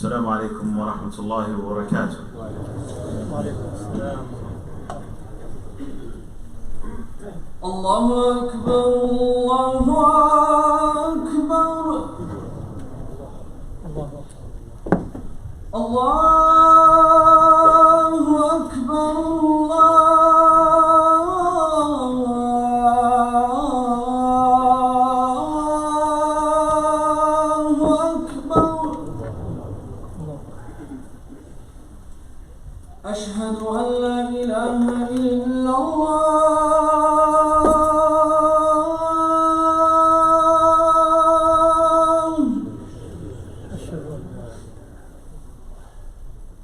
السلام عليكم ورحمة الله وبركاته. وعليكم السلام. الله أكبر الله أكبر الله أكبر أشهد أن لا إله إلا الله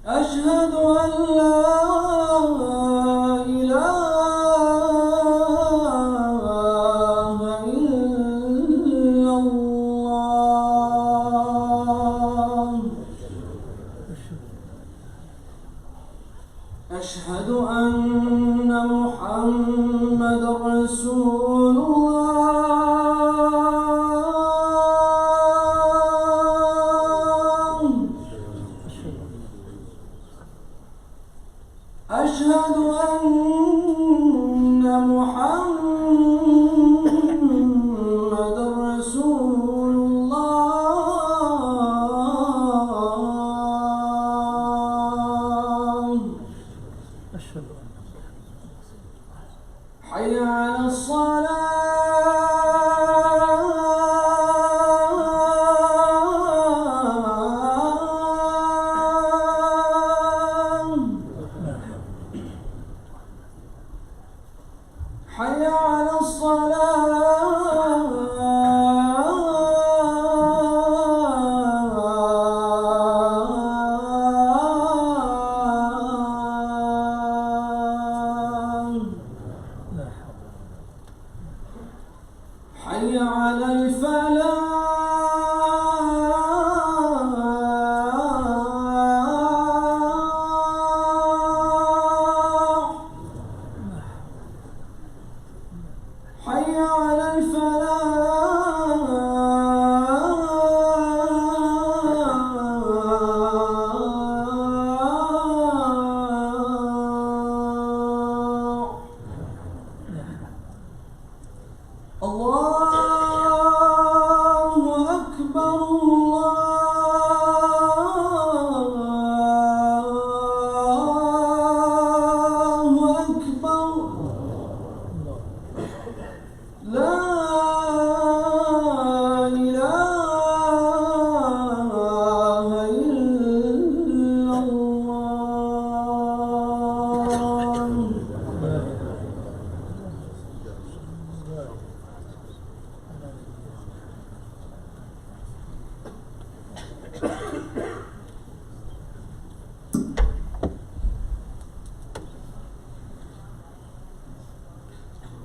أشهد أن لا إله إلا الله أشهد أن محمدًا رسول الله أشهد أن محمدًا رسول الله حي على الصلاة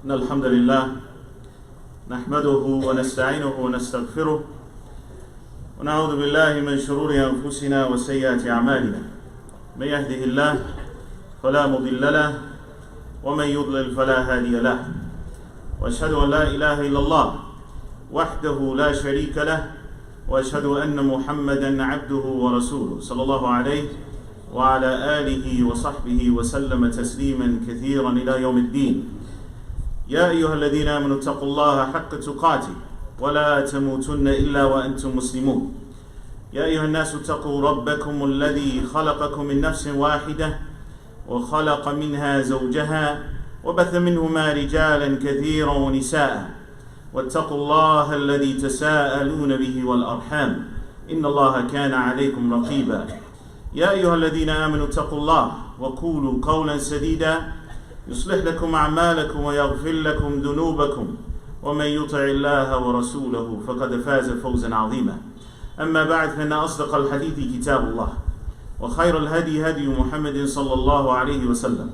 إن الحمد لله نحمده ونستعينه ونستغفره ونعوذ بالله من شرور أنفسنا وسيئات أعمالنا من يهده الله فلا مضل له ومن يضلل فلا هادي له وأشهد أن لا إله إلا الله وحده لا شريك له وأشهد أن محمدا عبده ورسوله صلى الله عليه وعلى آله وصحبه وسلم تسليما كثيرا إلى يوم الدين. يا أيها الذين آمنوا اتقوا الله حق تقاته ولا تموتن إلا وأنتم مسلمون. يا أيها الناس اتقوا ربكم الذي خلقكم من نفس واحدة وخلق منها زوجها وبث منهما رجالا كثيرا ونساء واتقوا الله الذي تساءلون به والأرحام إن الله كان عليكم رقيبا. يا أيها الذين آمنوا اتقوا الله وقولوا قولا سديدا يصلح لكم أعمالكم ويغفر لكم ذنوبكم ومن يطع الله ورسوله فقد فاز فوزا عظيما. أما بعد فإن أصدق الحديث كتاب الله وخير الهدي هدي محمد صلى الله عليه وسلم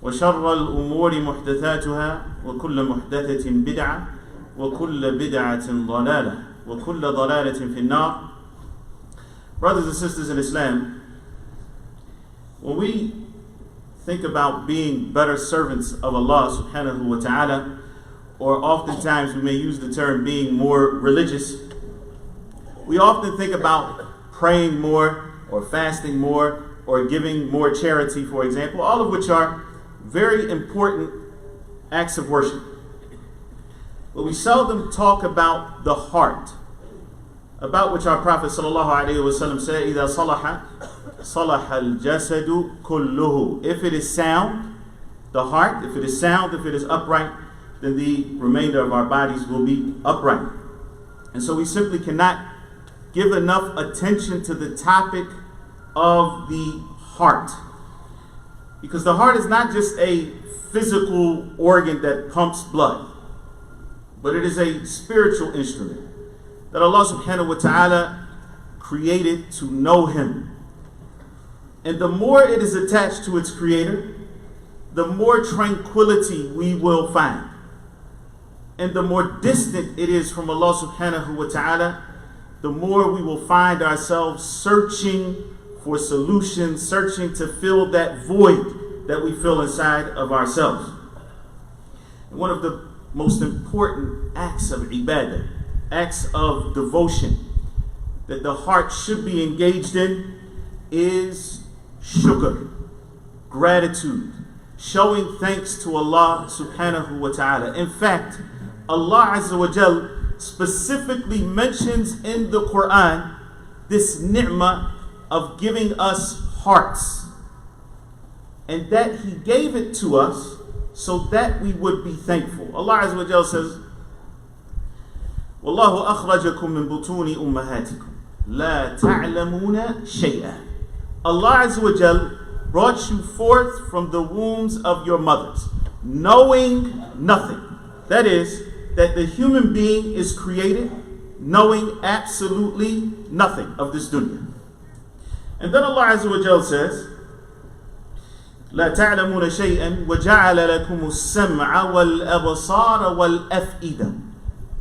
وشر الأمور محدثاتها وكل محدثة بدعة وكل بدعة ضلالة وكل ضلالة في النار. Brothers and sisters in Islam, when we think about being better servants of Allah subhanahu wa ta'ala, or oftentimes we may use the term being more religious, we often think about praying more or fasting more or giving more charity, for example, all of which are very important acts of worship. But we seldom talk about the heart, about which our Prophet sallallahu alaihi wasallam said, إِذَا صَلَحَ صَلَحَ الْجَسَدُ كُلُّهُ. If it is sound, the heart, if it is sound, if it is upright, then the remainder of our bodies will be upright. And so we simply cannot give enough attention to the topic of the heart. Because the heart is not just a physical organ that pumps blood, but it is a spiritual instrument that Allah subhanahu wa ta'ala created to know Him. And the more it is attached to its creator, the more tranquility we will find. And the more distant it is from Allah subhanahu wa ta'ala, the more we will find ourselves searching for solutions, searching to fill that void that we feel inside of ourselves. And one of the most important acts of ibadah, acts of devotion that the heart should be engaged in is shukr, gratitude, showing thanks to Allah subhanahu wa ta'ala. In fact, Allah Azza wa Jal specifically mentions in the Quran this ni'mah of giving us hearts, and that He gave it to us so that we would be thankful. Allah Azza wa Jal says, وَاللَّهُ أَخْرَجَكُم مِّن بُطُونِ أُمَّهَاتِكُمْ لَا تَعْلَمُونَ شَيْئًا. Allah Azza wa Jal brought you forth from the wombs of your mothers, knowing nothing. That is, that the human being is created knowing absolutely nothing of this dunya. And then Allah Azza wa Jal says, لا تعلمون شيئا وجعل لكم السمع والأبصار والأفئدة.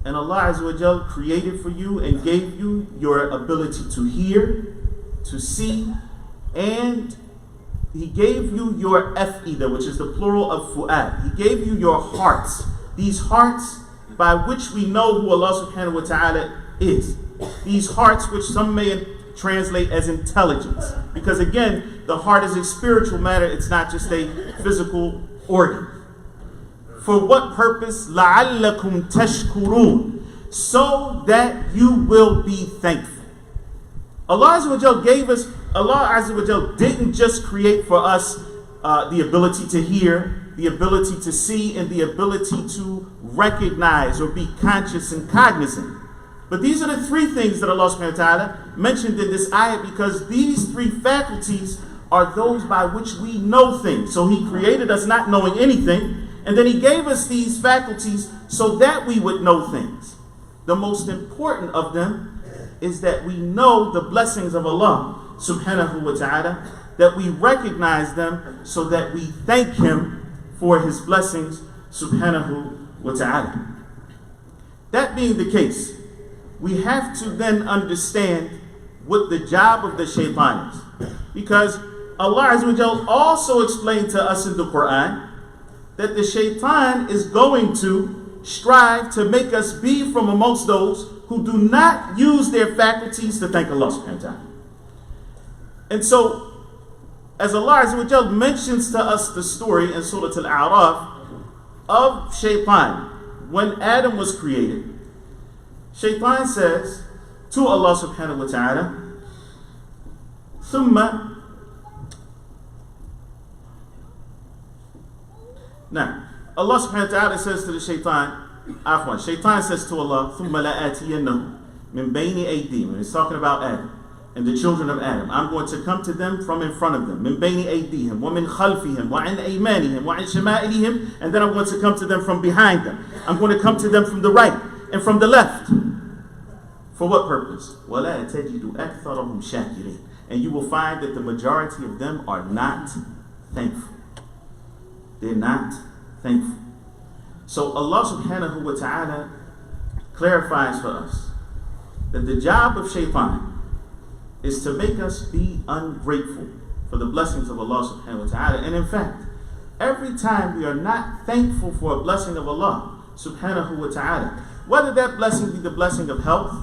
And Allah Azza wa Jal created for you and gave you your ability to hear, to see, and He gave you your af'idah, which is the plural of fu'ad. He gave you your hearts. These hearts by which we know who Allah subhanahu wa ta'ala is. These hearts which some may translate as intelligence. Because again, the heart is a spiritual matter. It's not just a physical organ. For what purpose? لَعَلَّكُمْ تَشْكُرُونَ. So that you will be thankful. Allah Azza wa Jal gave us, Allah Azza wa Jal didn't just create for us the ability to hear, the ability to see, and the ability to recognize or be conscious and cognizant. But these are the three things that Allah subhanahu wa ta'ala mentioned in this ayah, because these three faculties are those by which we know things. So He created us not knowing anything, and then He gave us these faculties so that we would know things. The most important of them is that we know the blessings of Allah subhanahu wa ta'ala, that we recognize them so that we thank Him for His blessings subhanahu wa ta'ala. That being the case, we have to then understand what the job of the shaitan is. Because Allah Azza wa Jal also explained to us in the Quran that the shaitan is going to strive to make us be from amongst those who do not use their faculties to thank Allah subhanahu wa ta'ala. And so, as Allah Azza wa Jal mentions to us the story in Surah Al-A'raf of shaitan, when Adam was created, shaitan says to Allah subhanahu wa ta'ala, ثم Now, Allah subhanahu wa ta'ala says to the shaitan, shaitan says to Allah, ثُمَّ لَآتِيَنَّهُمْ مِنْ بَيْنِ أَيْدِيهِمْ. And he's talking about Adam and the children of Adam. I'm going to come to them from in front of them. مِنْ بَيْنِ أَيْدِيهِمْ وَمِنْ خَلْفِهِمْ وَعَنْ أَيْمَانِهِمْ وَعَنْ شَمَائِلِهِمْ. And then I'm going to come to them from behind them. I'm going to come to them from the right and from the left. For what purpose? وَلَا تَجِدُ أَكْثَرَهُمْ شَاكِرِينَ. And you will find that the majority of them are not thankful. They're not thankful. So Allah subhanahu wa ta'ala clarifies for us that the job of shaitan is to make us be ungrateful for the blessings of Allah subhanahu wa ta'ala. And in fact, every time we are not thankful for a blessing of Allah subhanahu wa ta'ala, whether that blessing be the blessing of health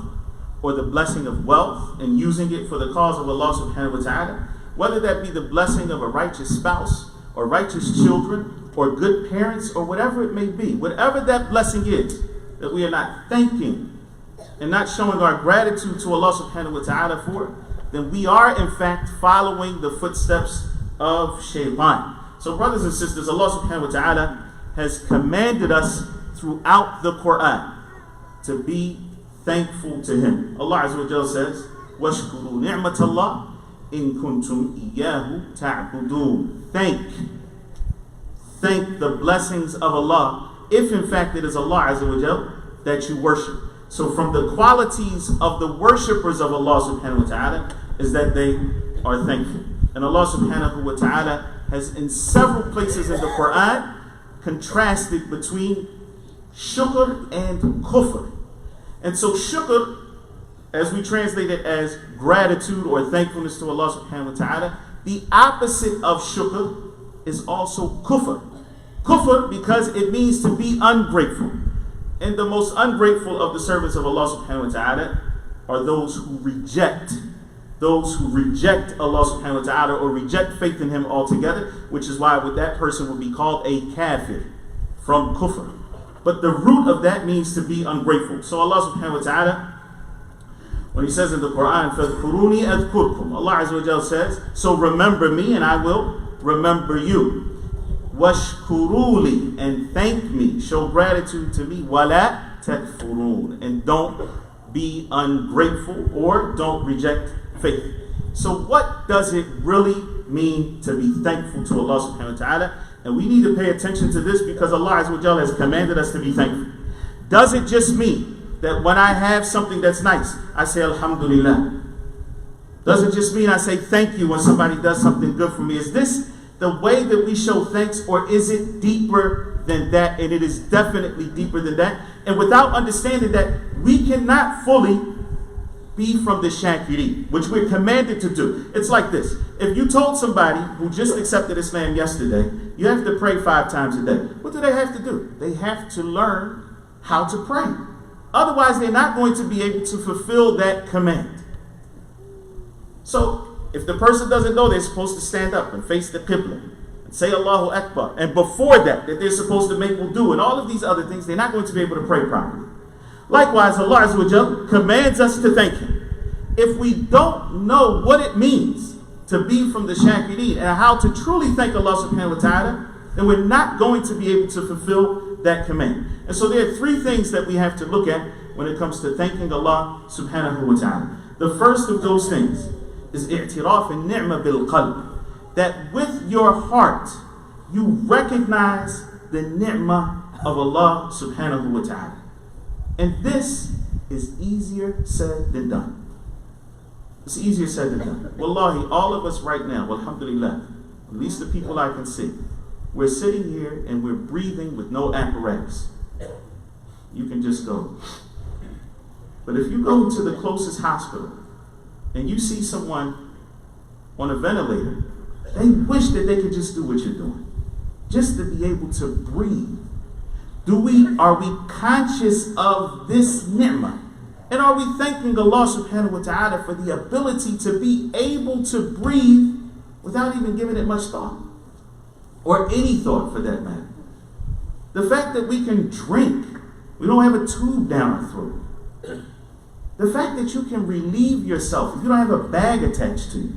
or the blessing of wealth and using it for the cause of Allah subhanahu wa ta'ala, whether that be the blessing of a righteous spouse or righteous children or good parents or whatever it may be, whatever that blessing is that we are not thanking and not showing our gratitude to Allah subhanahu wa ta'ala for, then we are in fact following the footsteps of shaitan. So brothers and sisters, Allah subhanahu wa ta'ala has commanded us throughout the Quran to be thankful to Him. Allah Azza wa Jalla says, وَاشْكُرُوا نِعْمَةَ اللَّهِ إِن كُنْتُمْ إِيَّاهُ تَعْبُدُونَ. Thank the blessings of Allah, if in fact it is Allah Azza wa Jalla that you worship. So from the qualities of the worshippers of Allah subhanahu wa ta'ala is that they are thankful. And Allah subhanahu wa ta'ala has in several places in the Quran contrasted between shukr and kufr. And so shukr, as we translate it as gratitude or thankfulness to Allah subhanahu wa ta'ala, the opposite of shukr is also kufr. Kufr because it means to be ungrateful. And the most ungrateful of the servants of Allah subhanahu wa ta'ala are those who reject Allah subhanahu wa ta'ala or reject faith in Him altogether, which is why that person would be called a kafir from kufr. But the root of that means to be ungrateful. So Allah subhanahu wa ta'ala, when He says in the Quran, فَاذْكُرُونِي أَذْكُرْكُمْ, Allah Azza wa Jalla says, so remember me and I will remember you. وَاشْكُرُوا لِي, and thank me, show gratitude to me. وَلَا تَكْفُرُونَ, and don't be ungrateful or don't reject faith. So what does it really mean to be thankful to Allah subhanahu wa ta'ala? And we need to pay attention to this because Allah Azza wa Jalla has commanded us to be thankful. Does it just mean that when I have something that's nice, I say Alhamdulillah? Does it just mean I say thank you when somebody does something good for me? Is this the way that we show thanks, or is it deeper than that? And it is definitely deeper than that. And without understanding that, we cannot fully be from the shakirin, which we're commanded to do. It's like this. If you told somebody who just accepted Islam yesterday, you have to pray 5 times a day, what do they have to do? They have to learn how to pray. Otherwise, they're not going to be able to fulfill that command. So, if the person doesn't know they're supposed to stand up and face the Qibla and say Allahu Akbar, and before that they're supposed to make wudu and all of these other things, they're not going to be able to pray properly. Likewise, Allah Azza wa Jalla commands us to thank Him. If we don't know what it means to be from the shakirin and how to truly thank Allah subhanahu wa ta'ala, then we're not going to be able to fulfill that command. And so there are 3 things that we have to look at when it comes to thanking Allah subhanahu wa ta'ala. The first of those things is i'tiraf al-ni'ma bil-qalb, that with your heart you recognize the ni'mah of Allah subhanahu wa ta'ala. And this is easier said than done. It's easier said than done. Wallahi, all of us right now, alhamdulillah, at least the people I can see, we're sitting here and we're breathing with no apparatus. You can just go. But if you go to the closest hospital and you see someone on a ventilator, they wish that they could just do what you're doing, just to be able to breathe. Are we conscious of this ni'mah? And are we thanking Allah subhanahu wa ta'ala for the ability to be able to breathe without even giving it much thought? Or any thought for that matter. The fact that we can drink, we don't have a tube down our throat. The fact that you can relieve yourself if you don't have a bag attached to you.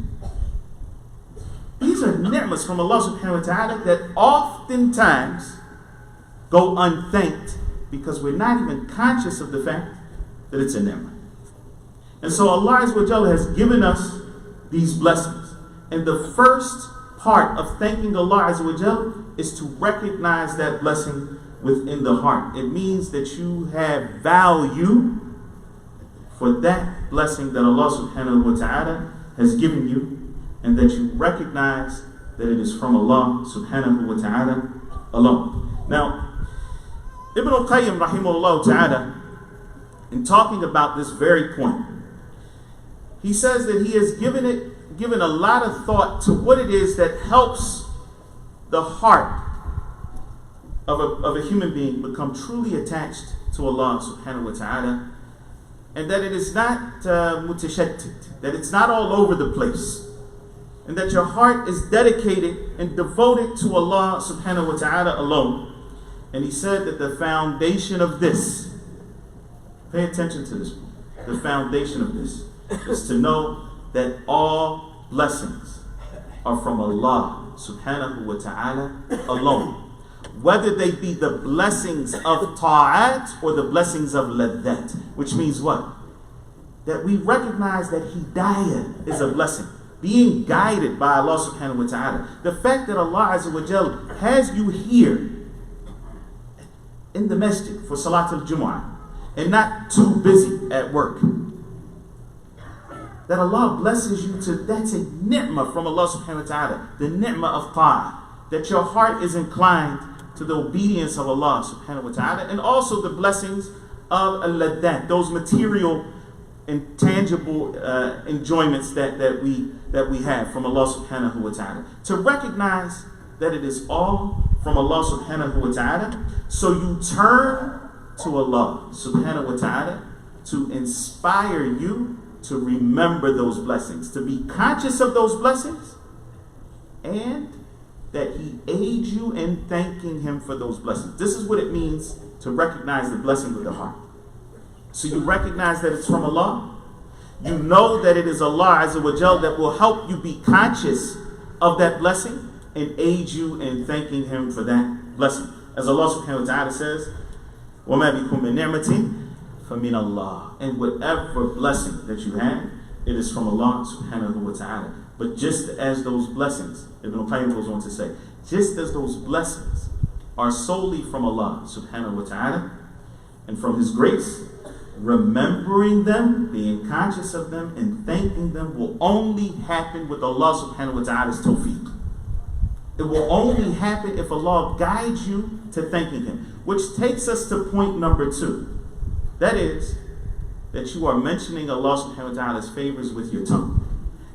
These are ni'mas from Allah subhanahu wa ta'ala that oftentimes go unthanked because we're not even conscious of the fact that it's a ni'mah. And so Allah Azza wa Jalla has given us these blessings. And the first part of thanking Allah Azza wa Jalla is to recognize that blessing within the heart. It means that you have value for that blessing that Allah subhanahu wa ta'ala has given you, and that you recognize that it is from Allah subhanahu wa ta'ala alone. Now, Ibn al-Qayyim rahimahullah ta'ala, in talking about this very point, he says that he has given a lot of thought to what it is that helps the heart of a human being become truly attached to Allah subhanahu wa ta'ala, and that it is not mutashattid, that it's not all over the place, and that your heart is dedicated and devoted to Allah subhanahu wa ta'ala alone. And he said that the foundation of this, pay attention to this point, the foundation of this is to know that all blessings are from Allah subhanahu wa ta'ala alone. Whether they be the blessings of ta'at or the blessings of ladhat. Which means what? That we recognize that hidayah is a blessing. Being guided by Allah subhanahu wa ta'ala. The fact that Allah Azza wa Jal has you here in the masjid for Salat al-Jumu'ah and not too busy at work. That Allah blesses you to, that's a ni'mah from Allah subhanahu wa ta'ala. The ni'mah of ta'ah. That your heart is inclined to the obedience of Allah subhanahu wa ta'ala, and also the blessings of al-laddat, those material and tangible enjoyments that we have from Allah subhanahu wa ta'ala. To recognize that it is all from Allah subhanahu wa ta'ala, so you turn to Allah subhanahu wa ta'ala to inspire you to remember those blessings, to be conscious of those blessings, and that He aids you in thanking Him for those blessings. This is what it means to recognize the blessing with the heart. So you recognize that it's from Allah. You know that it is Allah Azza wa Jal that will help you be conscious of that blessing and aid you in thanking Him for that blessing. As Allah subhanahu wa ta'ala says, وَمَا بِكُم مِّن نِعْمَةٍ فَمِنَ اللَّهِ. And whatever blessing that you have, it is from Allah subhanahu wa ta'ala. But just as those blessings, Ibn al-Qayyim goes on to say, just as those blessings are solely from Allah subhanahu wa ta'ala and from His grace, remembering them, being conscious of them, and thanking them will only happen with Allah subhanahu wa ta'ala's tawfiq. It will only happen if Allah guides you to thanking Him. Which takes us to point number 2. That is, that you are mentioning Allah subhanahu wa ta'ala's favors with your tongue.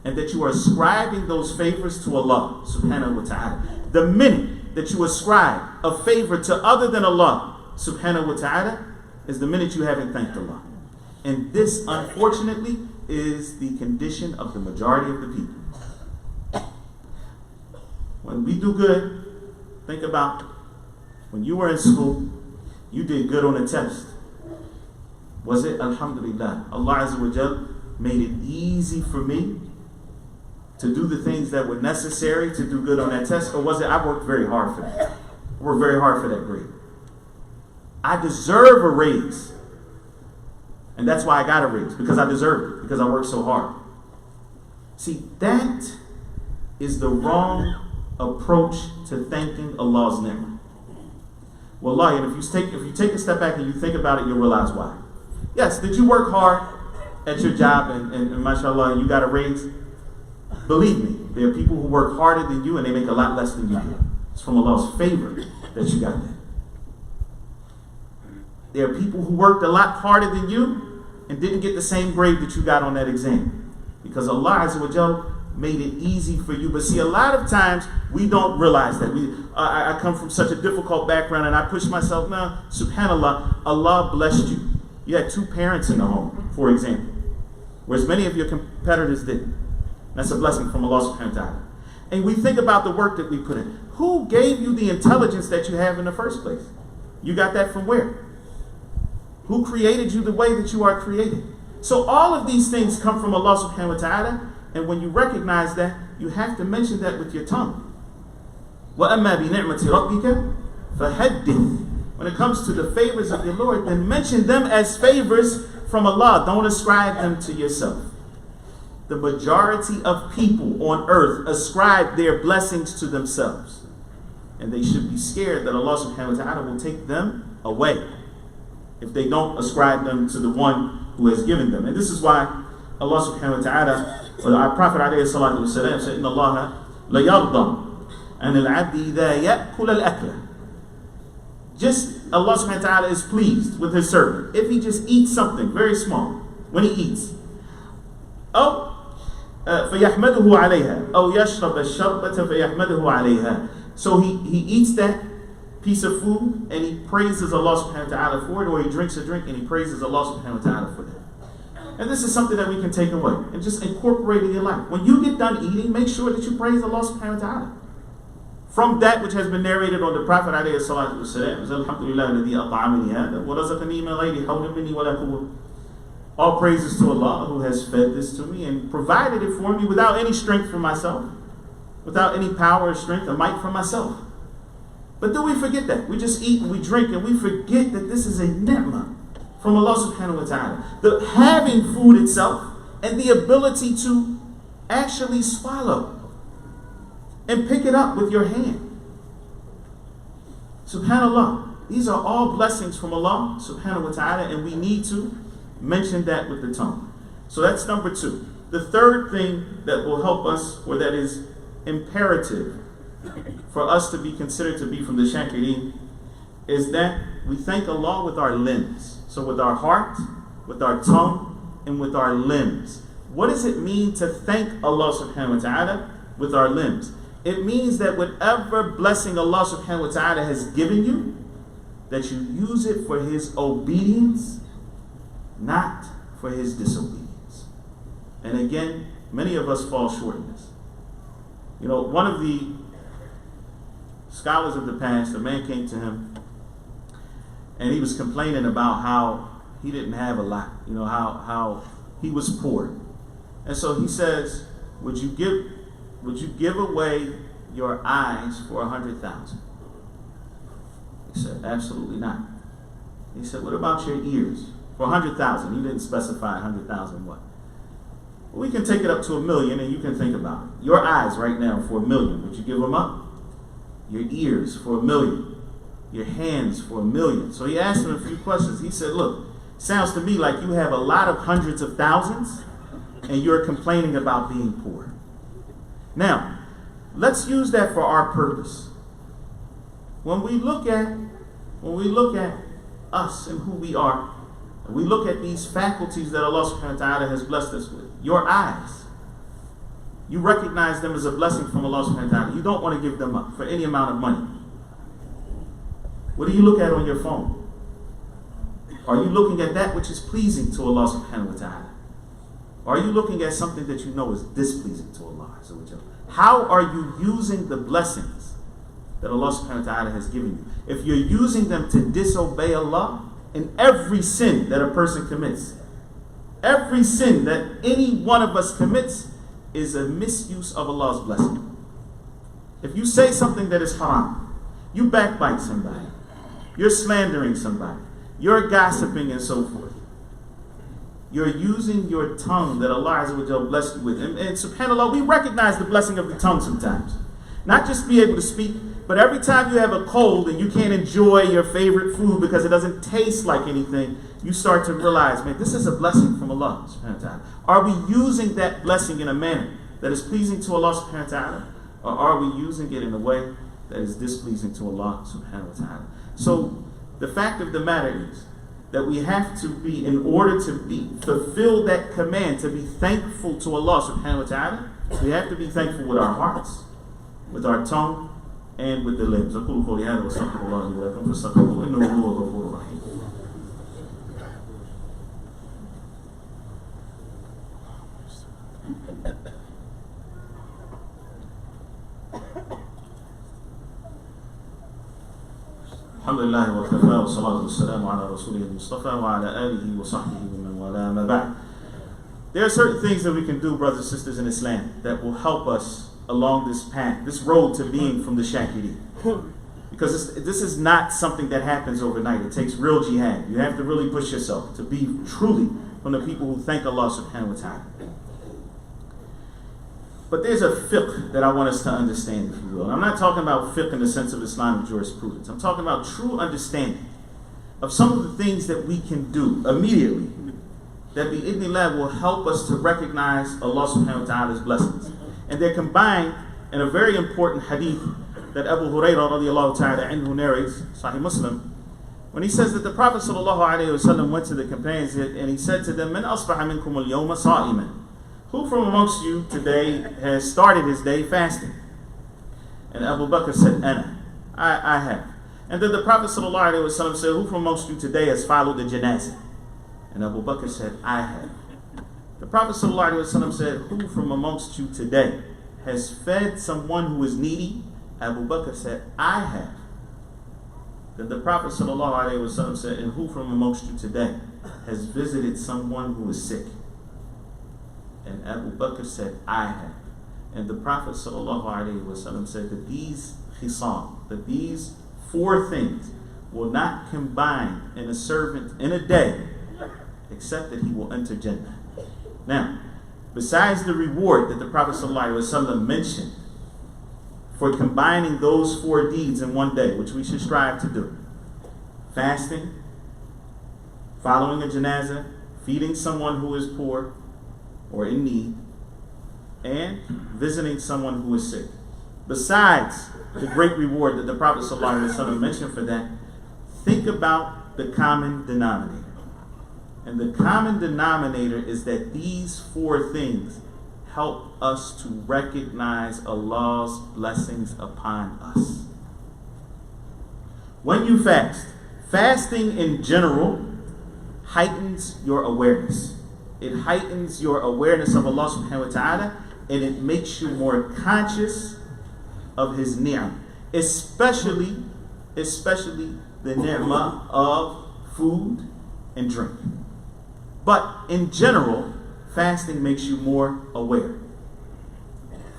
And that you are ascribing those favors to Allah subhanahu wa ta'ala. The minute that you ascribe a favor to other than Allah subhanahu wa ta'ala is the minute you haven't thanked Allah. And this, unfortunately, is the condition of the majority of the people. When we do good, think about when you were in school, you did good on a test. Was it? Alhamdulillah. Allah Azza wa Jal made it easy for me to do the things that were necessary to do good on that test? Or was it, I worked very hard for that. I worked very hard for that grade. I deserve a raise. And that's why I got a raise, because I deserved it, because I worked so hard. See, that is the wrong approach to thanking Allah's ni'mah. Wallahi, and if you take a step back and you think about it, you'll realize why. Yes, did you work hard at your job and mashallah, you got a raise? Believe me, there are people who work harder than you and they make a lot less than you do. It's from Allah's favor that you got that. There are people who worked a lot harder than you and didn't get the same grade that you got on that exam. Because Allah Azza wa Jal made it easy for you. But see, a lot of times we don't realize that. I come from such a difficult background and I push myself, now, subhanAllah, Allah blessed you. You had 2 parents in the home, for example, whereas many of your competitors didn't. That's a blessing from Allah subhanahu wa ta'ala. And we think about the work that we put in. Who gave you the intelligence that you have in the first place? You got that from where? Who created you the way that you are created? So all of these things come from Allah subhanahu wa ta'ala, and when you recognize that, you have to mention that with your tongue. وَأَمَّا بِنِعْمَةِ رَبِّكَ فَحَدِّثْ. When it comes to the favors of your Lord, then mention them as favors from Allah. Don't ascribe them to yourself. The majority of people on earth ascribe their blessings to themselves. And they should be scared that Allah subhanahu wa ta'ala will take them away if they don't ascribe them to the one who has given them. And this is why Allah subhanahu wa ta'ala, or our Prophet alayhi salatu wasalam, said, إِنَّ اللَّهَ لَيَرْضَى أَنِ الْعَبْدِ إِذَا يَأْكُلَ الْأَكْلَ. Just Allah subhanahu wa ta'ala is pleased with his servant if he just eats something very small when he eats. Oh, فَيَحْمَدُهُ عَلَيْهَا أَوْ يَشْرَبَ الشَّرْبَةَ فَيَحْمَدُهُ عَلَيْهَا. So he eats that piece of food and he praises Allah subhanahu wa ta'ala for it, or he drinks a drink and he praises Allah subhanahu wa ta'ala for that. And this is something that we can take away and just incorporate in your life. When you get done eating, make sure that you praise Allah subhanahu wa ta'ala. From that which has been narrated on the Prophet alayhi salatu wasalam, Alhamdulillah alladhi at'amani hada wa razaqani min ghayri hawlin minni wa la quwwah. All praises to Allah who has fed this to me and provided it for me without any strength from myself, without any power or strength or might from myself. But then we forget that. We just eat and we drink and we forget that this is a ni'mah from Allah subhanahu wa ta'ala. The having food itself and the ability to actually swallow and pick it up with your hand. SubhanAllah. These are all blessings from Allah subhanahu wa ta'ala, and we need to mention that with the tongue. So that's number 2. The third thing that will help us, or that is imperative for us to be considered to be from the shakirin, is that we thank Allah with our limbs. So with our heart, with our tongue, and with our limbs. What does it mean to thank Allah subhanahu wa ta'ala with our limbs? It means that whatever blessing Allah subhanahu wa ta'ala has given you, that you use it for His obedience, not for His disobedience. And again, many of us fall short in this. You know, one of the scholars of the past, a man came to him and he was complaining about how he didn't have a lot, you know, how he was poor. And so he says, would you give away your eyes for 100,000? He said, absolutely not. He said, what about your ears? For 100,000. He didn't specify 100,000 what. Well, we can take it up to 1,000,000 and you can think about it. Your eyes right now for 1,000,000. Would you give them up? Your ears for 1,000,000. Your hands for 1,000,000. So he asked him a few questions. He said, look, sounds to me like you have a lot of hundreds of thousands and you're complaining about being poor. Now, let's use that for our purpose. When we look at us and who we are, and we look at these faculties that Allah subhanahu wa ta'ala has blessed us with, your eyes, you recognize them as a blessing from Allah subhanahu wa ta'ala. You don't want to give them up for any amount of money. What do you look at on your phone? Are you looking at that which is pleasing to Allah subhanahu wa ta'ala? Or are you looking at something that you know is displeasing to Allah? How are you using the blessings that Allah subhanahu wa ta'ala has given you? If you're using them to disobey Allah, in every sin that a person commits, every sin that any one of us commits is a misuse of Allah's blessing. If you say something that is haram, you backbite somebody, you're slandering somebody, you're gossiping and so forth, you're using your tongue that Allah Azza wa Jalla blessed you with. And subhanAllah, we recognize the blessing of the tongue sometimes. Not just be able to speak, but every time you have a cold and you can't enjoy your favorite food because it doesn't taste like anything, you start to realize, man, this is a blessing from Allah subhanahu wa ta'ala. Are we using that blessing in a manner that is pleasing to Allah subhanahu wa ta'ala? Or are we using it in a way that is displeasing to Allah subhanahu wa ta'ala. So the fact of the matter is that we have to be, in order to fulfill that command, to be thankful to Allah subhanahu wa ta'ala, we have to be thankful with our hearts, with our tongue, and with the limbs. أقول قولي هذا وأستغفر الله لي ولكم فاستغفروه إنه هو الغفور الرحيم. الحمد لله وكفى والصلاة والسلام على رسوله المصطفى وعلى آله وصحبه ومن والاه ما بعد. There are certain things that we can do, brothers and sisters in Islam, that will help us along this path, this road to being from the Shakirin. Because this is not something that happens overnight. It takes real jihad. You have to really push yourself to be truly from the people who thank Allah subhanahu wa ta'ala. But there's a fiqh that I want us to understand, if you will. I'm not talking about fiqh in the sense of Islamic jurisprudence. I'm talking about true understanding of some of the things that we can do immediately that bi'idhnillah will help us to recognize Allah subhanahu wa ta'ala's blessings. And they're combined in a very important hadith that Abu Hurairah radiallahu ta'ala anhu narrates, Sahih Muslim, when he says that the Prophet sallallahu alayhi wa sallam went to the companions and he said to them, "Man asbaha minkum al-yawma sa'iman." Who from amongst you today has started his day fasting? And Abu Bakr said, "Ana." I have. And then the Prophet sallallahu alayhi wa sallam said, "Who from amongst you today has followed the janazah?" And Abu Bakr said, "I have." The Prophet ﷺ said, "Who from amongst you today has fed someone who is needy?" Abu Bakr said, "I have." Then the Prophet ﷺ said, "And who from amongst you today has visited someone who is sick?" And Abu Bakr said, "I have." And the Prophet ﷺ said that these khisam, that these four things will not combine in a servant in a day except that he will enter Jannah. Now, besides the reward that the Prophet ﷺ mentioned for combining those four deeds in one day, which we should strive to do: fasting, following a janazah, feeding someone who is poor or in need, and visiting someone who is sick. Besides the great reward that the Prophet ﷺ mentioned for that, think about the common denominator. And the common denominator is that these four things help us to recognize Allah's blessings upon us. When you fast, fasting in general heightens your awareness. It heightens your awareness of Allah subhanahu wa ta'ala, and it makes you more conscious of His ni'am, especially the ni'mah of food and drink. But in general, fasting makes you more aware.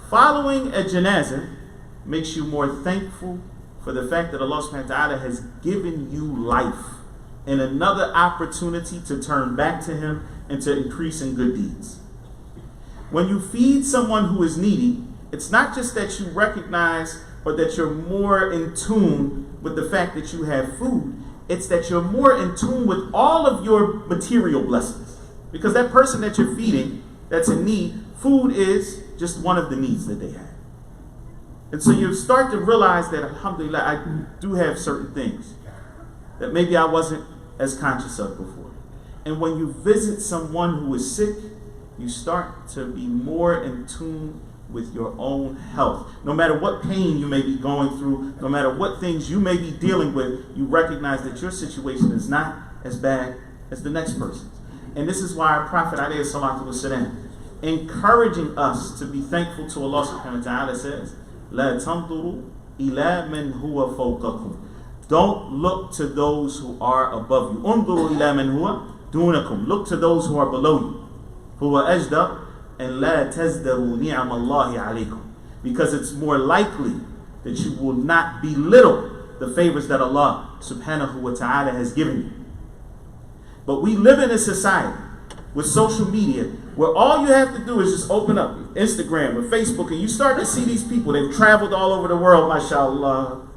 Following a janazah makes you more thankful for the fact that Allah subhanahu wa ta'ala has given you life and another opportunity to turn back to Him and to increase in good deeds. When you feed someone who is needy, it's not just that you recognize or that you're more in tune with the fact that you have food. It's that you're more in tune with all of your material blessings. Because that person that you're feeding that's in need, food is just one of the needs that they have. And so you start to realize that, alhamdulillah, I do have certain things that maybe I wasn't as conscious of before. And when you visit someone who is sick, you start to be more in tune with your own health. No matter what pain you may be going through, no matter what things you may be dealing with, you recognize that your situation is not as bad as the next person's. And this is why our Prophet ﷺ, encouraging us to be thankful to Allah subhanahu wa ta'ala, says, "La tanzuru ila man huwa fawqakum." Don't look to those who are above you. Unzuru ila man huwa dunakum. Look to those who are below you. Huwa ajdar. And la tazdaru ni'am Allahi alaykum, because it's more likely that you will not belittle the favors that Allah subhanahu wa ta'ala has given you. But we live in a society with social media where all you have to do is just open up Instagram or Facebook and you start to see these people. They've traveled all over the world, mashallah.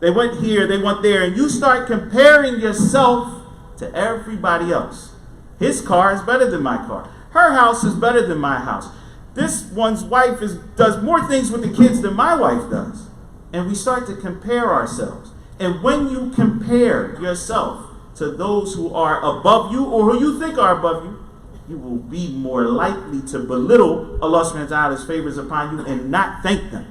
They went here, they went there, and you start comparing yourself to everybody else. His car is better than my car. Her house is better than my house. This one's wife does more things with the kids than my wife does. and we start to compare ourselves. And when you compare yourself to those who are above you or who you think are above you, you will be more likely to belittle Allah subhanahu wa ta'ala's favors upon you and not thank them.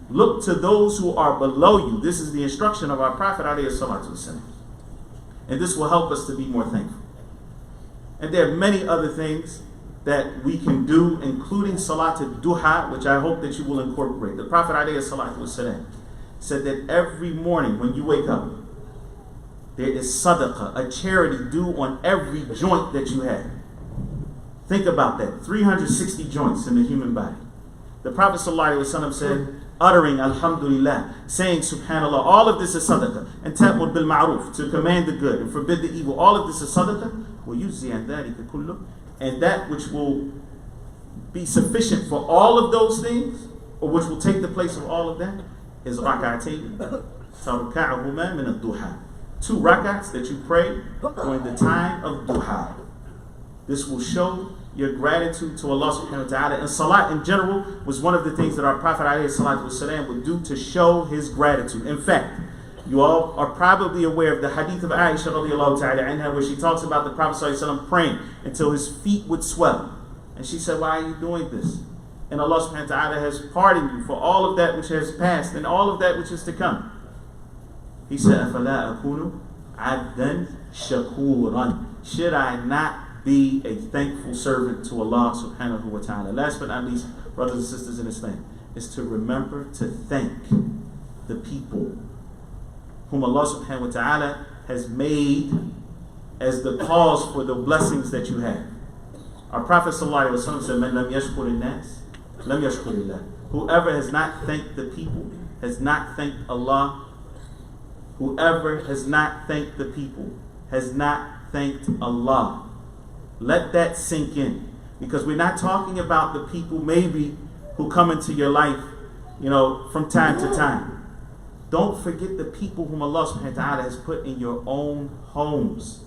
Look to those who are below you. This is the instruction of our Prophet alayhi salatu wasalam. And this will help us to be more thankful. And there are many other things that we can do, including Salat al-Duha, which I hope that you will incorporate. The Prophet alayhi salatu wasalam said that every morning when you wake up, there is sadaqah, a charity due on every joint that you have. Think about that. 360 joints in the human body. The Prophet ﷺ said, uttering Alhamdulillah, saying Subhanallah, all of this is sadaqah. And ta'mur bil ma'ruf, to command the good and forbid the evil. All of this is sadaqah. And that which will be sufficient for all of those things, or which will take the place of all of that, is rak'atayn tarka'uhuma min ad-duha. 2 rak'ats that you pray during the time of duha. This will show your gratitude to Allah subhanahu wa ta'ala. And salat in general was one of the things that our Prophet alayhi salatu wasalam would do to show his gratitude. In fact, you all are probably aware of the hadith of Aisha radiallahu ta'ala anha, where she talks about the Prophet sallallahu alayhi wa sallam praying until his feet would swell. And she said, why are you doing this? And Allah subhanahu wa ta'ala has pardoned you for all of that which has passed and all of that which is to come. He said, أَفَلَا أَكُونُ عَبْدًا شَكُورًا. Should I not be a thankful servant to Allah subhanahu wa ta'ala? Last but not least, brothers and sisters in Islam, is to remember to thank the people whom Allah subhanahu wa ta'ala has made as the cause for the blessings that you have. Our Prophet sallallahu alaihi wasallam said, "Man lam yashkur an-nas, lam yashkur Allah." Whoever has not thanked the people has not thanked Allah. Whoever has not thanked the people has not thanked Allah. Let that sink in, because we're not talking about the people maybe who come into your life, from time to time. Don't forget the people whom Allah subhanahu wa ta'ala has put in your own homes.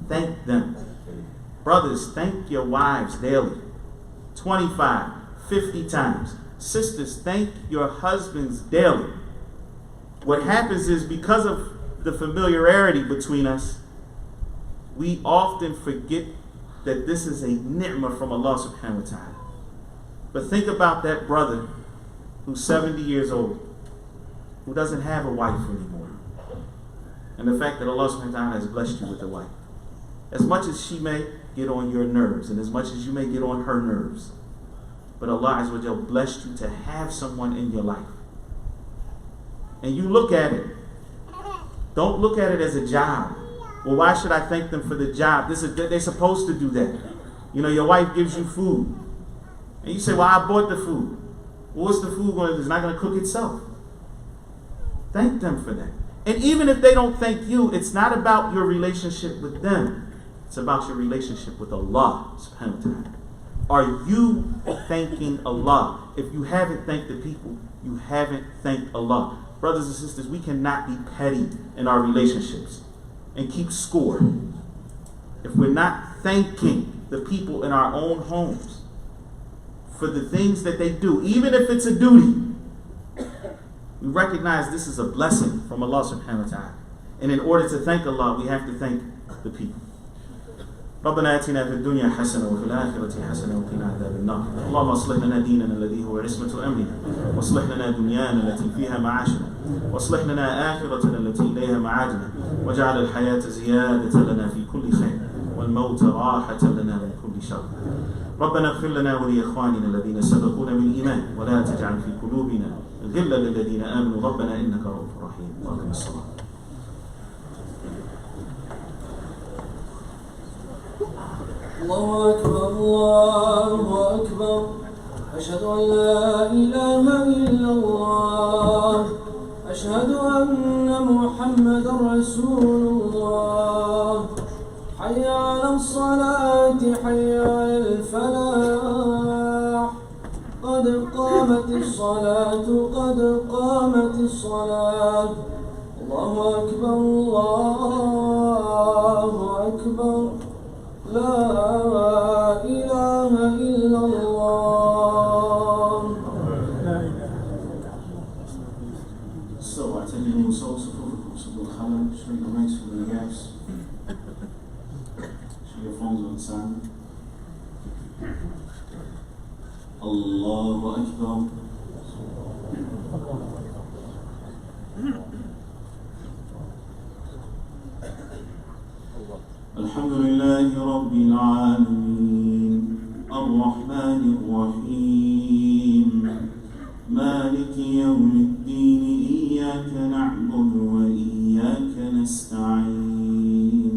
Thank them. Brothers, thank your wives daily. 25, 50 times. Sisters, thank your husbands daily. What happens is, because of the familiarity between us, we often forget that this is a ni'mah from Allah subhanahu wa ta'ala. But think about that brother who's 70 years old, who doesn't have a wife anymore. And the fact that Allah subhanahu wa ta'ala has blessed you with a wife. As much as she may get on your nerves, and as much as you may get on her nerves, but Allah Azza wa Jal blessed you to have someone in your life. And you look at it. Don't look at it as a job. Well, why should I thank them for the job? They're supposed to do that. Your wife gives you food. And you say, well, I bought the food. Well, what's the food going to do? It's not going to cook itself. Thank them for that. And even if they don't thank you, it's not about your relationship with them. It's about your relationship with Allah subhanahu wa ta'ala. Are you thanking Allah? If you haven't thanked the people, you haven't thanked Allah. Brothers and sisters, we cannot be petty in our relationships and keep score. If we're not thanking the people in our own homes for the things that they do, even if it's a duty, we recognize this is a blessing from Allah subhanahu wa ta'ala. And in order to thank Allah, we have to thank the people. ربنا آتنا في الدنيا حسنة وفي الآخرة حسنة وقنا عذاب النار. اللهم اصلح لنا ديننا الذي هو عصمة أمرنا، واصلح لنا دنيانا التي فيها معاشنا، واصلح لنا آخرتنا التي إليها معادنا، واجعل الحياة زيادة لنا في كل خير، والموت راحة لنا من كل شر. ربنا اغفر لنا ولإخواننا الذين سبقونا بالإيمان، ولا تجعل في قلوبنا غلا للذين آمنوا ربنا إنك رؤوف رحيم. وأقم الصلاة. الله أكبر الله أكبر أشهد أن لا إله إلا الله أشهد أن محمدا رسول الله حي على الصلاة حي على الفلاح قد قامت الصلاة قد قامت الصلاة الله أكبر الله أكبر لا إله إلا الله. وسووا صفوفكم سدوا الخلل شيلوا الميت شيلوا الياس شيلوا فرونز والإنسان. الله أكبر. الحمد لله رب العالمين الرحمن الرحيم مالك يوم الدين إياك نعبد وإياك نستعين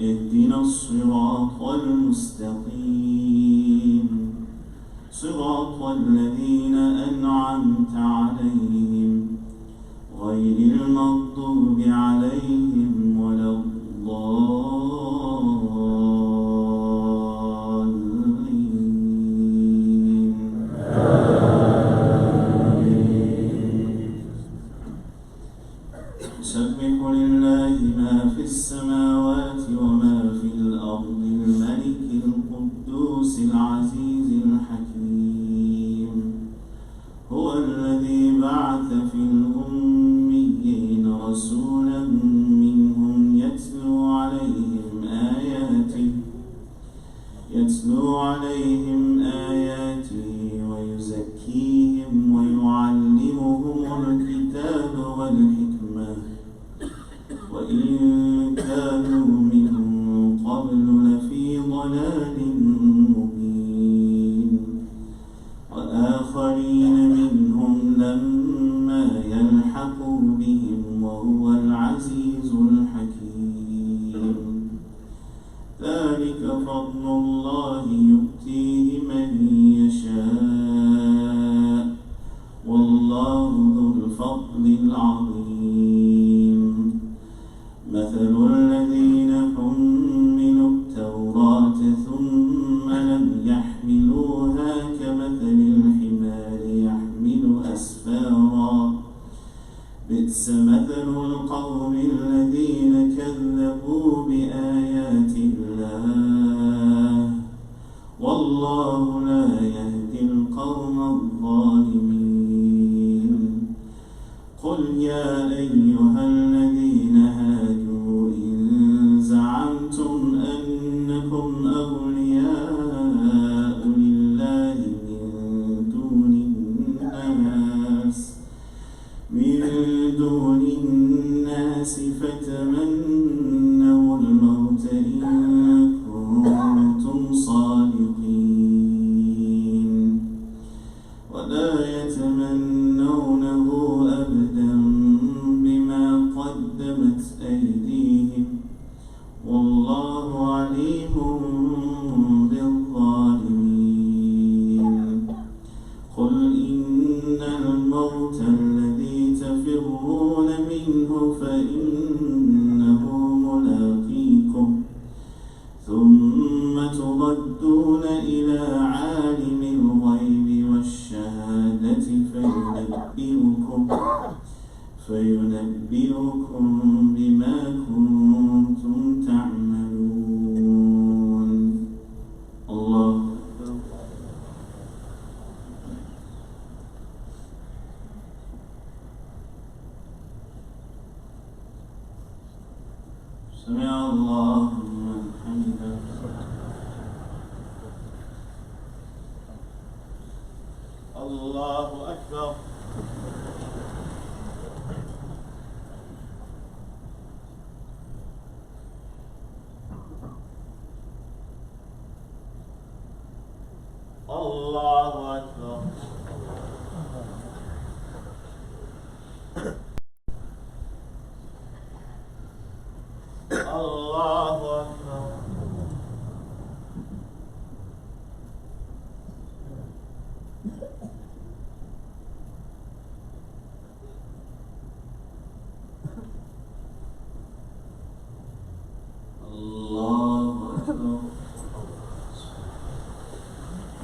اهدنا الصراط المستقيم صراط الذين أنعمت عليهم غير المغضوب عليهم ولا الضالين. يسبح لله ما في السماوات وما في الأرض الملك القدوس العزيز الحكيم هو الذي بعث في الأميين رسولا منهم يتلو عليهم آياته ويزكيهم ويعلمهم الكتاب والحكمة وإن كانوا من قبل لفي ضلال مبين وآخرين منهم لما يلحقوا بهم وهو العزيز الحكيم. ذلك فضل الله يؤتيه من يشاء والله ذو الفضل العظيم. مثل الذين حملوا التوراة ثم لم يحملوها كمثل الحمار يحمل أسفارا بئس مثل القوم الذين كذبوا بآيات الله والله لا يهدي القوم الظالمين. قل يا أيها الذين هادوا إن زعمتم أنكم أولياء لله من دون الناس فتمنوا الموت إن كنتم صادقين ولا يتمنونه أبدا بما قدمت أيديهم والله عليم بالظالمين. قل إن الموت الذي تفرون منه فإنه ملاقيكم ثم تردون إلى عالم الغيب والشهادة فينبئكم بما كنتم تعملون. الله سمع الله لمن حمده. الله أكبر. الله أكبر. الله أكبر. الله أكبر.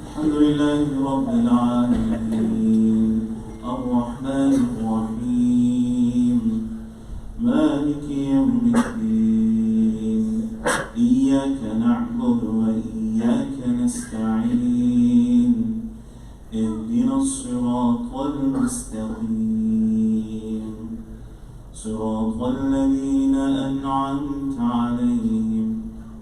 الحمد لله رب العالمين الرحمن الرحيم مالك يوم الدين إياك نعبد وإياك نستعين اهدنا الصراط المستقيم صراط الذين أنعمت عليهم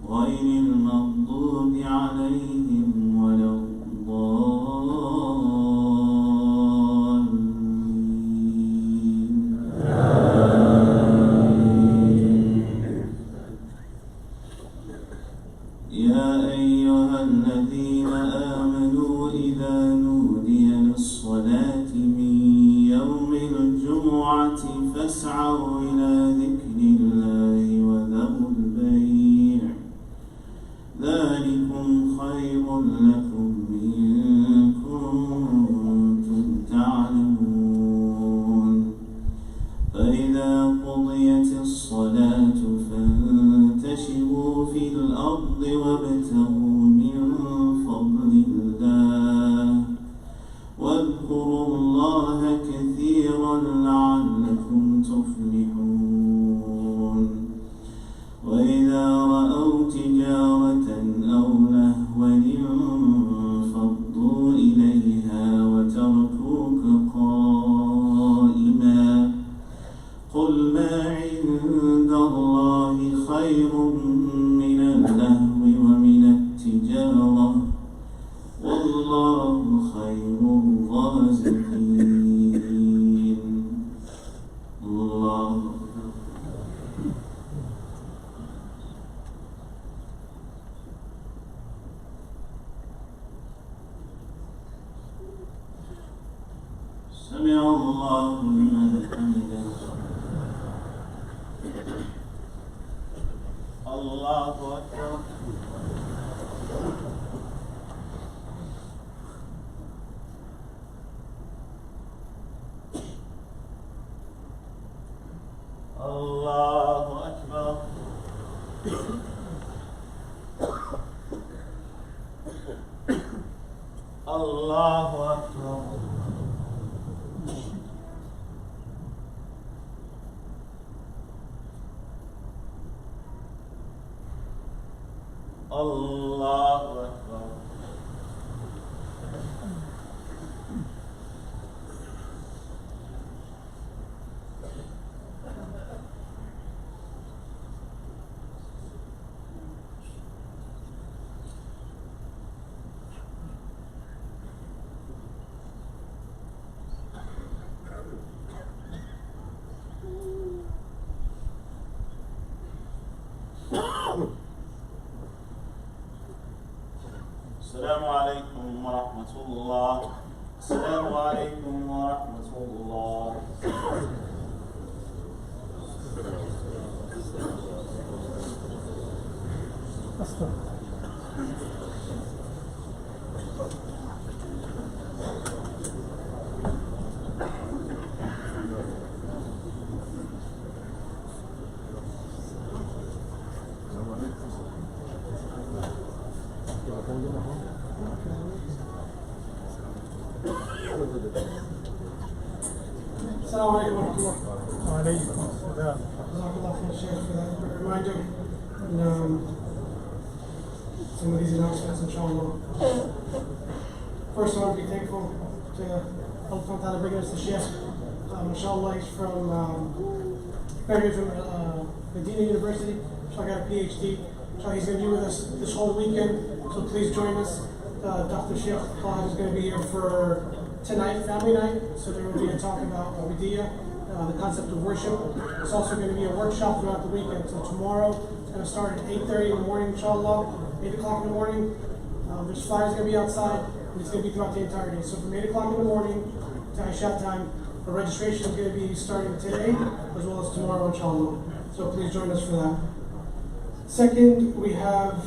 غير المغضوب عليهم ولا الضالين. يا أيها الذين آمنوا إذا نودي للصلاة من يوم الجمعة فاسعوا إلى ذكر الله وذروا البيع ذلكم خير لكم إن كنتم تعلمون. فإذا قضيت الصلاة فانتشروا في الأرض وابتغوا من فضل الله واذكروا الله كثيرا لعلكم تفلحون. وإذا رأوا تجارة أو لهوا انفضوا إليها وتركوك قائما قل ما عند الله خير من اللهو ومن التجارة والله خير الرازقين. الله سمع الله لمن حمده. الله أكبر. الله أكبر. الله أكبر. الله أكبر. السلام عليكم ورحمة الله. السلام عليكم ورحمة الله. Assalamu alaikum wa rahmatullah. وعليكم السلام. Jazakallah khair, Shaykh, for that reminder and some of these announcements, inshallah. First, I want to be thankful to Allah Ta'ala bringing us the Shaykh. Inshallah, he's from graduated from Medina University. Inshallah, got a PhD. Inshallah, he's going to be with us this whole weekend, so please join us. Dr. Shaykh Dr.Tahir is going to be here for tonight, family night, so there will be a talk about Widiyah, the concept of worship. It's also going to be a workshop throughout the weekend. So tomorrow, it's going to start at 8:30 in the morning, inshallah, 8 o'clock in the morning. There's flyers going to be outside, and it's going to be throughout the entire day. So from 8 o'clock in the morning to Isha time, the registration is going to be starting today, as well as tomorrow, inshallah. So please join us for that. Second, we have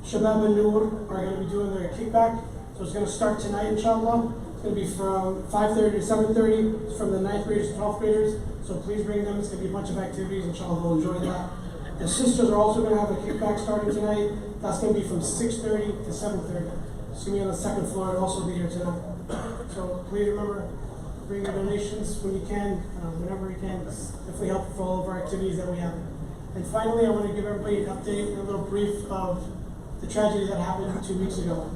Shabab and Noor are going to be doing their kickback. So it's going to start tonight, inshallah. It's going to be from 5:30 to 7:30. It's from the 9th graders to 12th graders. So please bring them. It's going to be a bunch of activities. Inshallah, they'll enjoy that. The sisters are also going to have a kickback starting tonight. That's going to be from 6:30 to 7:30. It's going to be on the second floor and also be here tonight. So please remember, bring your donations when you can, whenever you can. It's definitely helpful for all of our activities that we have. And finally, I want to give everybody an update, a little brief of the tragedy that happened 2 weeks ago.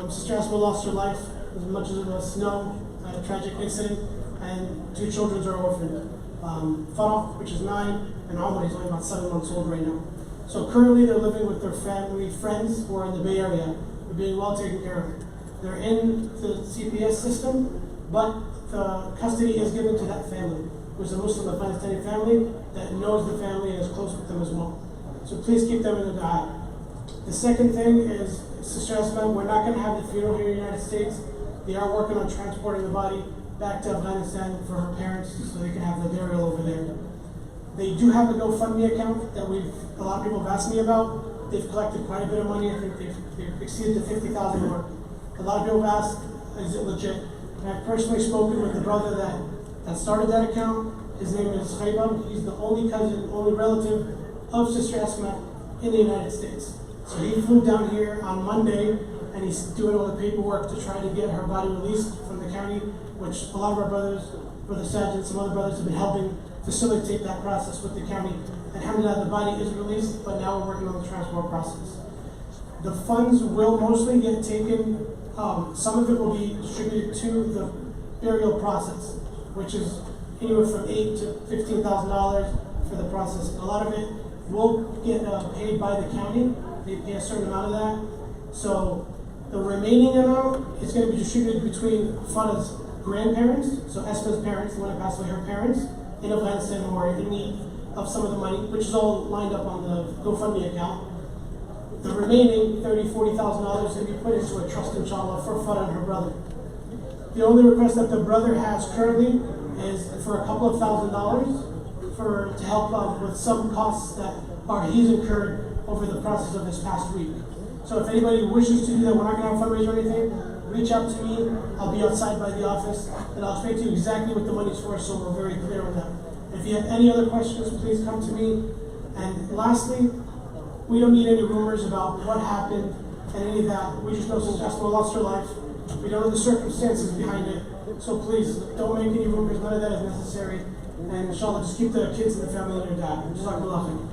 Sister Asma lost her life as much as it was snow, a tragic incident. and 2 children are orphaned. Farah, which is 9, and Omar, he's only about 7 months old right now. So currently they're living with their family, friends who are in the Bay Area. They're being well taken care of. They're in the CPS system, but the custody is given to that family, who's a Muslim Afghanistani family that knows the family and is close with them as well. So please keep them in the dua. The second thing is, Sister Asma, we're not going to have the funeral here in the United States. They are working on transporting the body back to Afghanistan for her parents so they can have the burial over there. They do have a GoFundMe account that a lot of people have asked me about. They've collected quite a bit of money. I think they've exceeded the 50,000 mark. A lot of people have asked, is it legit? And I've personally spoken with the brother that started that account. His name is Khaybar. He's the only cousin, only relative of Sister Asma in the United States. So he flew down here on Monday, and he's doing all the paperwork to try to get her body released from the county, which a lot of our brothers, Brother Sajid and some other brothers have been helping facilitate that process with the county. And alhamdulillah, the body is released, but now we're working on the transport process. The funds will mostly get taken, some of it will be distributed to the burial process, which is anywhere from $8,000 to $15,000 for the process. A lot of it will get paid by the county. They pay a certain amount of that. So the remaining amount is going to be distributed between Farah's grandparents, so Esma's parents, the one that passed away, her parents, in Afghanistan who are in need of some of the money, which is all lined up on the GoFundMe account. The remaining $30,000, $40,000 is going to be put into a trust, inshallah, for Farah and her brother. The only request that the brother has currently is for a couple of $1,000s to help with some costs that he's incurred over the process of this past week. So if anybody wishes to do that, we're not going to have fundraiser or anything, reach out to me. I'll be outside by the office, and I'll explain to you exactly what the money's for, so we're very clear on that. If you have any other questions, please come to me. And lastly, we don't need any rumors about what happened and any of that. We just know Sister Asma lost her life. We don't know the circumstances behind it. So please, don't make any rumors. None of that is necessary. And inshallah, just keep the kids and the family in your dad. Jazakallah khair.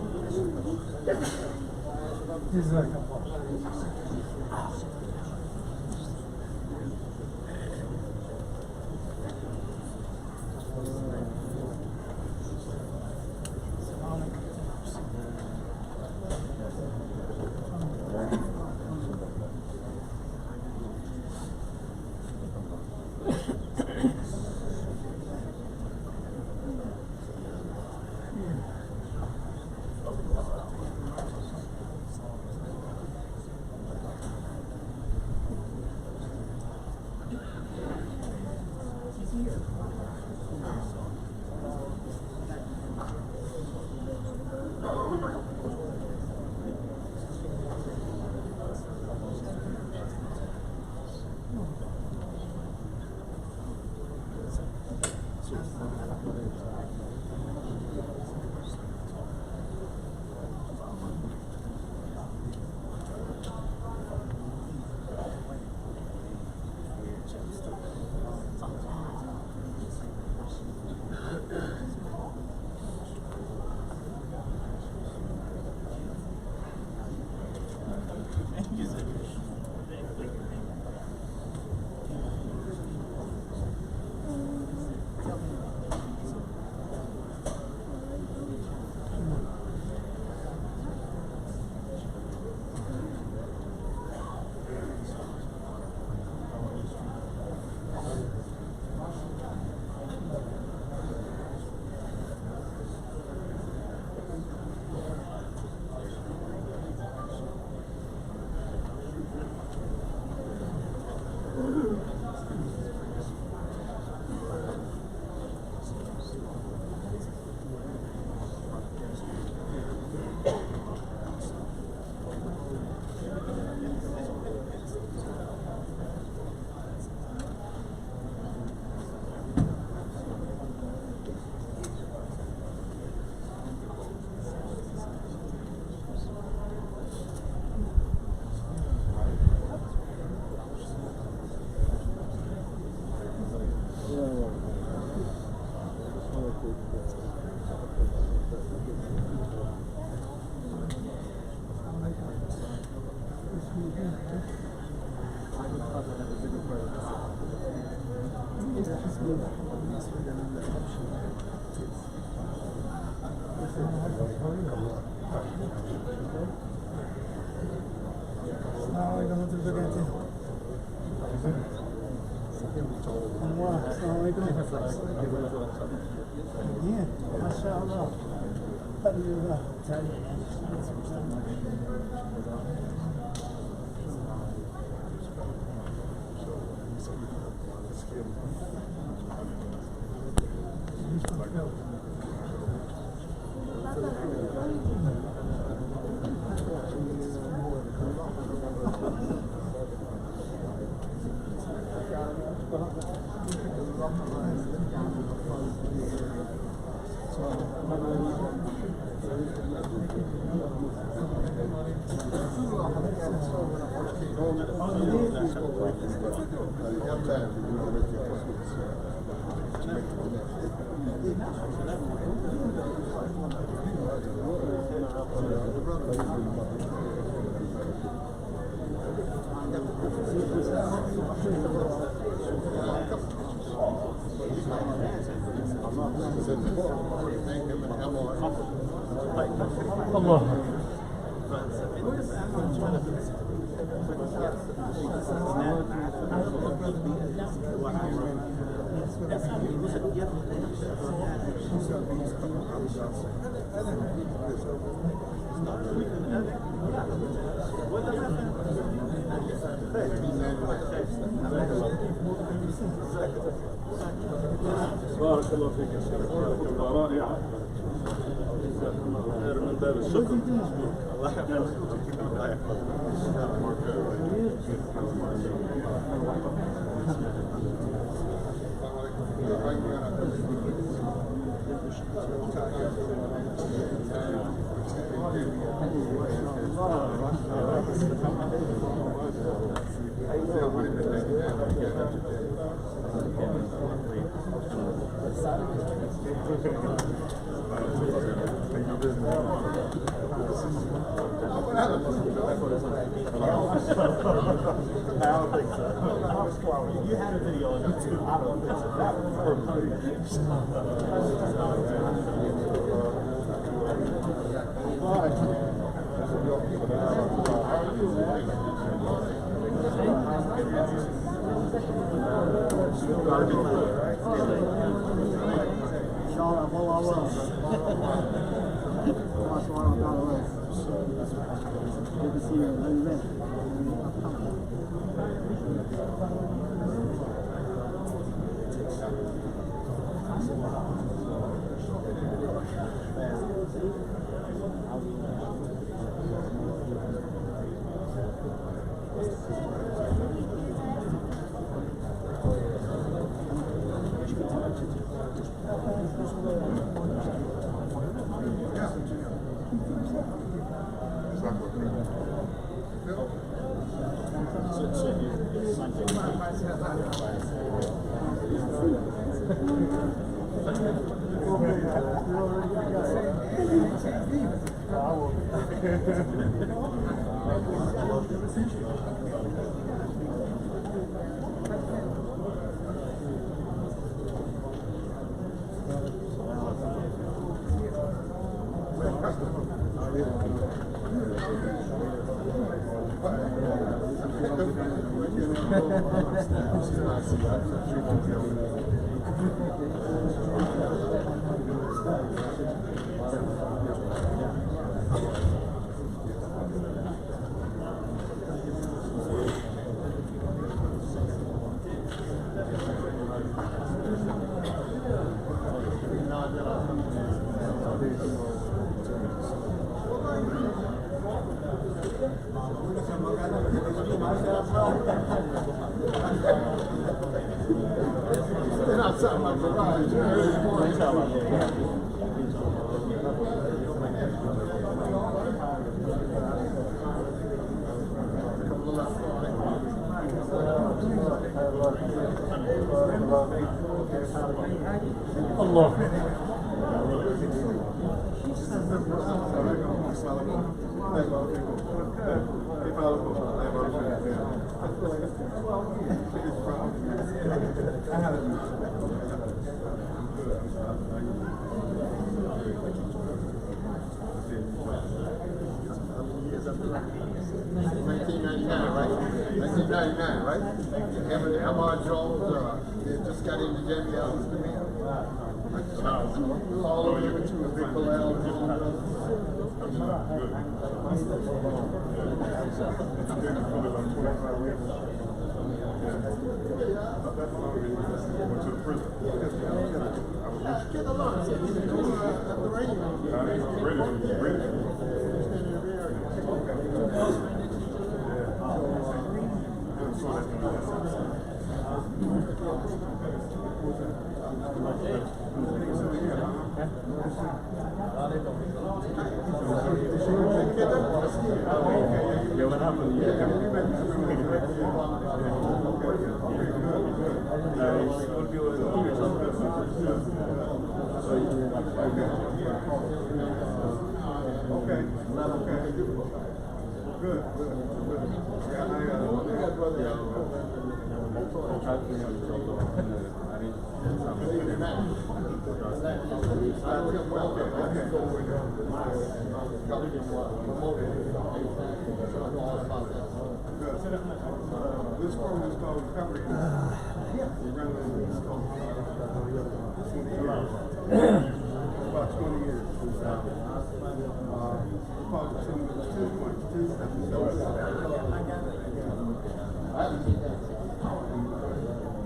ما شاء الله. الله بارك الله فيك يا شيخ، بارك الله، رائعة. من باب الشكر. الله يحفظك. الله I don't think so. You had a video on YouTube. I don't think so. That was good to see you. How you been? الله 1999, right? 1999, right? Ahmad Jones they just got into Jamie Allen's command. All over you too, Big Bilal, This program is called Recovery. About 20 years.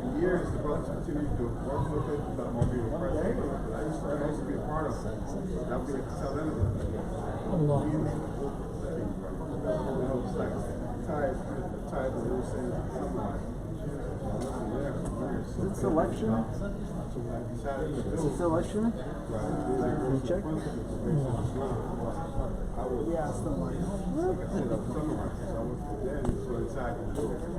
In years, the brothers continue to work with it, but I'm going to be the president. I used to be a part of it. I'll be at the south end of it. It's like tired of the saying It's election. It's election. Check. Yeah, still like. I was summarized. So I was there, so it's